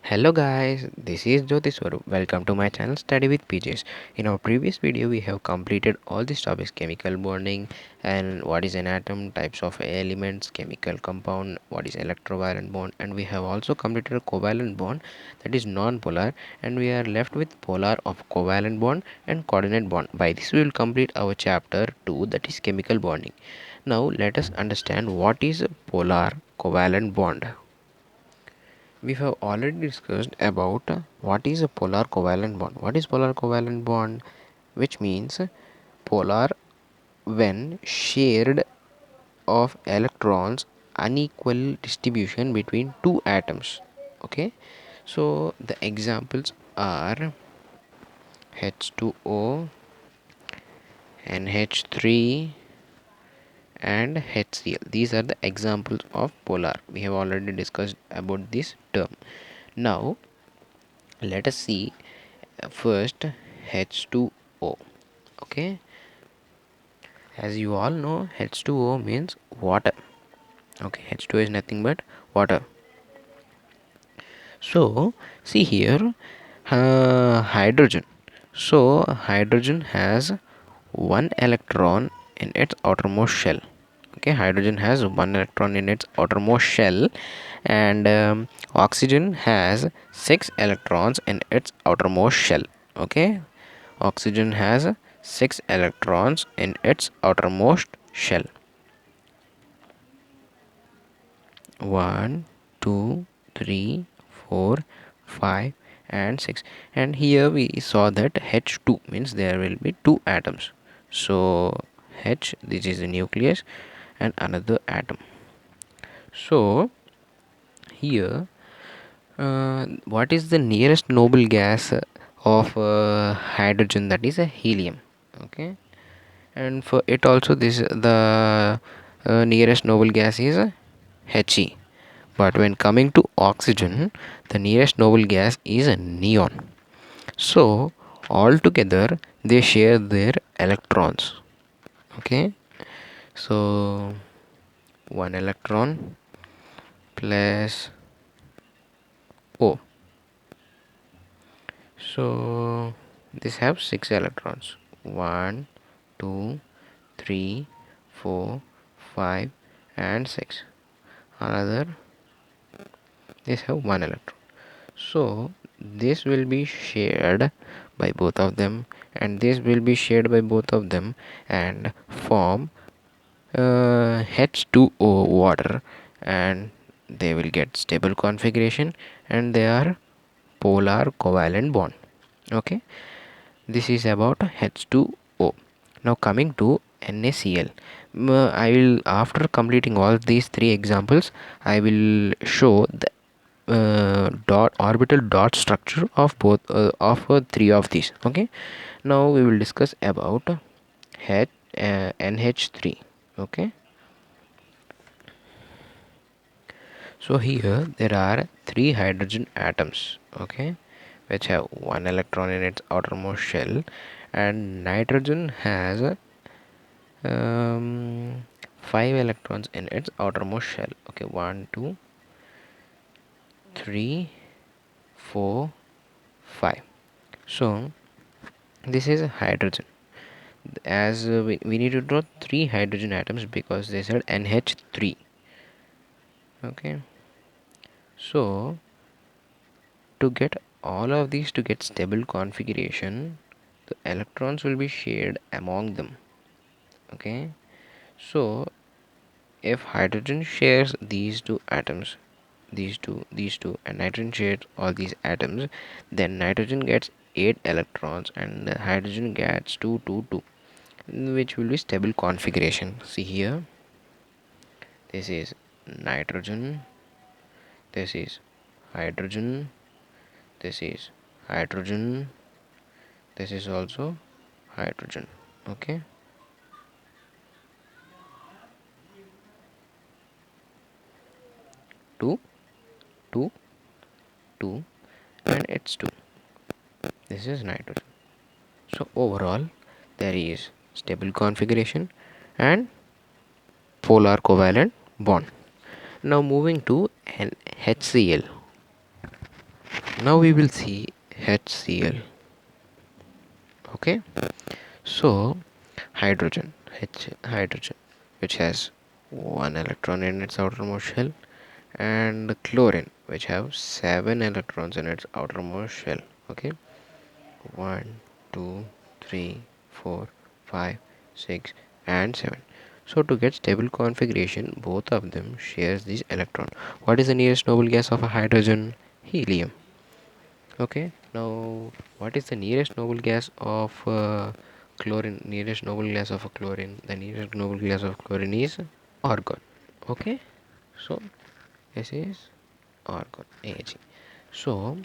Hello guys, this is Jyotiswarup. Welcome to my channel Study with PJs. In our previous video, we have completed all these topics: chemical bonding and what is an atom, types of elements, chemical compound, what is electrovalent bond, and we have also completed a covalent bond, that is non-polar, and we are left with polar of covalent bond and coordinate bond. By this we will complete our chapter 2, that is chemical bonding. Now let us understand what is a polar covalent bond. We have already discussed about what is a polar covalent bond. What is polar covalent bond? Which means polar when shared of electrons, unequal distribution between two atoms. Okay, so the examples are H2O, NH3 and HCl. These are the examples of polar. We have already discussed about this term. Now let us see first H2O. Okay, as you all know, H2O means water. Okay, H2O is nothing but water. So see here, hydrogen. So hydrogen has one electron in its outermost shell. Okay, hydrogen has one electron in its outermost shell, and oxygen has 6 electrons in its outermost shell. Okay, oxygen has 6 electrons in its outermost shell. 1, 2, 3, 4, 5 and 6. And here we saw that H2 means there will be two atoms. So H, this is the nucleus, and another atom. So here, what is the nearest noble gas of hydrogen? That is a helium. Okay, and for it also this the nearest noble gas is He. But when coming to oxygen, the nearest noble gas is a neon. So altogether they share their electrons. Okay, so one electron plus O. So this have 6 electrons. 1, 2, 3, 4, 5 and 6. Another, this have one electron. So this will be shared by both of them, and this will be shared by both of them, and form H2O water, and they will get stable configuration, and they are polar covalent bond. Okay, this is about H2O. Now coming to NaCl. I will, after completing all these three examples, I will show the dot orbital dot structure of both of three of these. Okay, now we will discuss about NH3. Okay, so here there are three hydrogen atoms. Okay, which have one electron in its outermost shell, and nitrogen has um, 5 electrons in its outermost shell. Okay, 1, 2, 3, 4, 5. So this is hydrogen. As we need to draw three hydrogen atoms because they said NH3. Okay, so to get all of these to get stable configuration, the electrons will be shared among them. Okay, so if hydrogen shares these two atoms, these two, and nitrogen shares all these atoms, then nitrogen gets 8 electrons and the hydrogen gets 2, 2, 2, which will be stable configuration. See here, this is nitrogen, this is hydrogen, this is hydrogen, this is also hydrogen. Okay, 2, 2, 2, and it's 2. This is nitrogen. So overall there is stable configuration and polar covalent bond. Now moving to HCl. Now we will see HCl. Okay, so hydrogen, which has one electron in its outermost shell, and chlorine, which have 7 electrons in its outermost shell. Okay, 1, 2, 3, 4, 5, 6, and 7. So to get stable configuration, both of them shares this electron. What is the nearest noble gas of a hydrogen? Helium. Okay, now what is the nearest noble gas of chlorine? Nearest noble gas of a chlorine. The nearest noble gas of chlorine is argon. Okay, so this is argon, Ag. So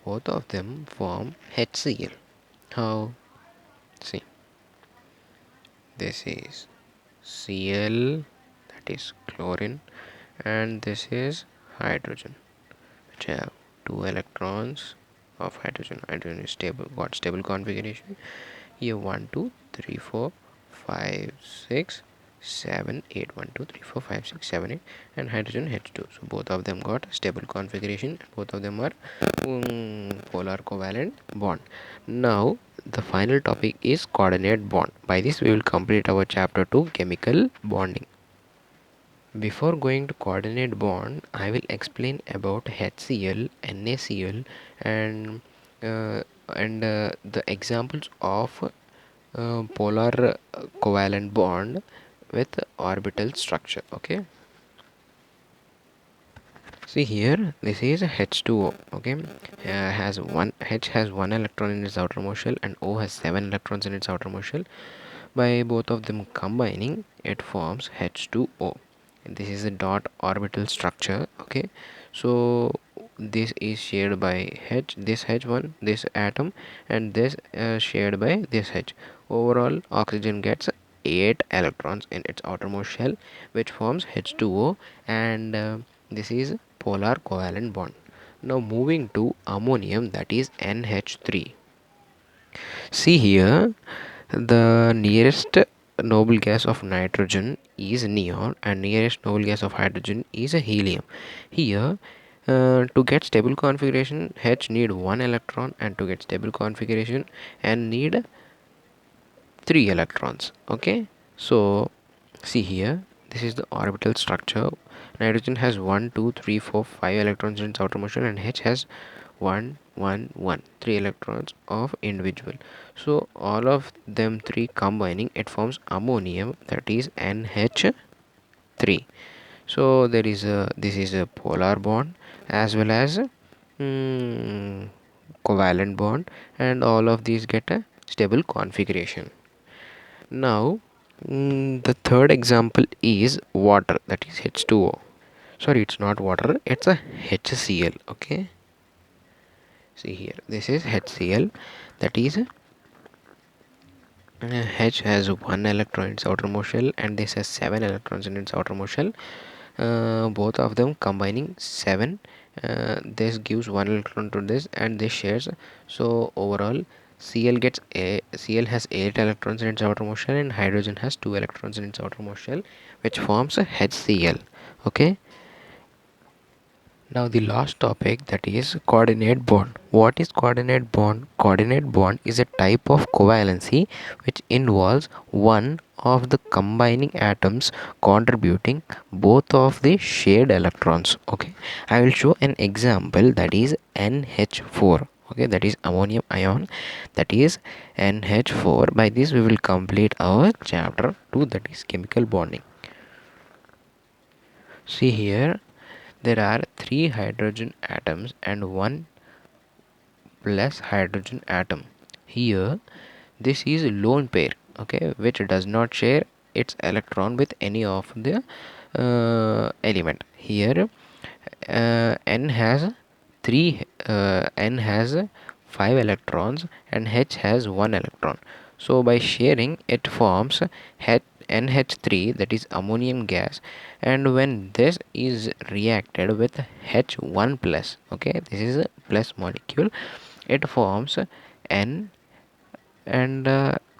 both of them form HCl. How? See, this is Cl, that is chlorine, and this is hydrogen, which have 2 electrons of hydrogen. Hydrogen is stable, got stable configuration. Here 1, 2, 3, 4, 5, 6, 7, 8. 1, 2, 3, 4, 5, 6, 7, 8, and hydrogen H2. So both of them got stable configuration. Both of them are polar covalent bond. Now the final topic is coordinate bond. By this we will complete our chapter 2, chemical bonding. Before going to coordinate bond, I will explain about HCl, NaCl, and the examples of polar covalent bond with orbital structure. Okay, see here, this is H2O. Okay, H has one electron in its outermost shell, and O has 7 electrons in its outermost shell. By both of them combining, it forms H2O. And this is a dot orbital structure. Okay, so this is shared by this H1, this atom, and this shared by this H. Overall, oxygen gets 8 electrons in its outermost shell, which forms H2O, and this is polar covalent bond. Now moving to ammonium, that is NH3. See here, the nearest noble gas of nitrogen is neon, and nearest noble gas of hydrogen is a helium. Here, to get stable configuration, H need 1 electron, and to get stable configuration, N need 3 electrons. Okay, so see here, this is the orbital structure. Nitrogen has 1, 2, 3, 4, 5 electrons in its outermost shell, and H has 1, 1, 1, 3 electrons of individual. So all of them three combining, it forms ammonium, that is NH3. So there is a this is a polar bond as well as covalent bond, and all of these get a stable configuration. Now the third example is water, that is H2O. Sorry, it's not water, it's a HCl. Okay, see here, this is HCl, that is H has 1 electron in its outermost shell, and this has 7 electrons in its outermost shell. Both of them combining 7. This gives 1 electron to this, and this shares. So overall, Cl has 8 electrons in its outermost shell, and hydrogen has 2 electrons in its outermost shell, which forms a HCl. Okay. Now the last topic, that is coordinate bond. What is coordinate bond? Coordinate bond is a type of covalency which involves one of the combining atoms contributing both of the shared electrons. Okay, I will show an example, that is NH4. Okay, that is ammonium ion, that is NH4. By this we will complete our chapter 2, that is chemical bonding. See here, there are 3 hydrogen atoms and 1 plus hydrogen atom. Here, this is lone pair, okay, which does not share its electron with any of the element. Here, N has 5 electrons, and H has 1 electron. So by sharing, it forms NH3, that is ammonium gas, and when this is reacted with H1 plus, okay, this is a plus molecule, it forms N, and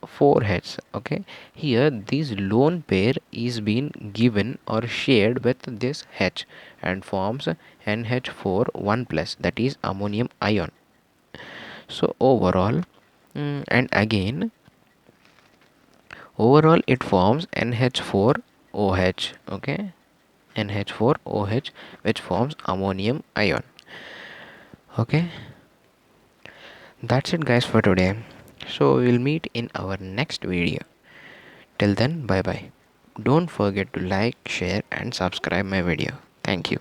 4 H. Okay, here this lone pair is being given or shared with this H and forms NH4 1 plus, that is ammonium ion. So and again overall it forms NH4OH. Okay, NH4OH, which forms ammonium ion. Okay, that's it guys for today. So we'll meet in our next video. Till then, bye bye. Don't forget to like, share and subscribe my video. Thank you.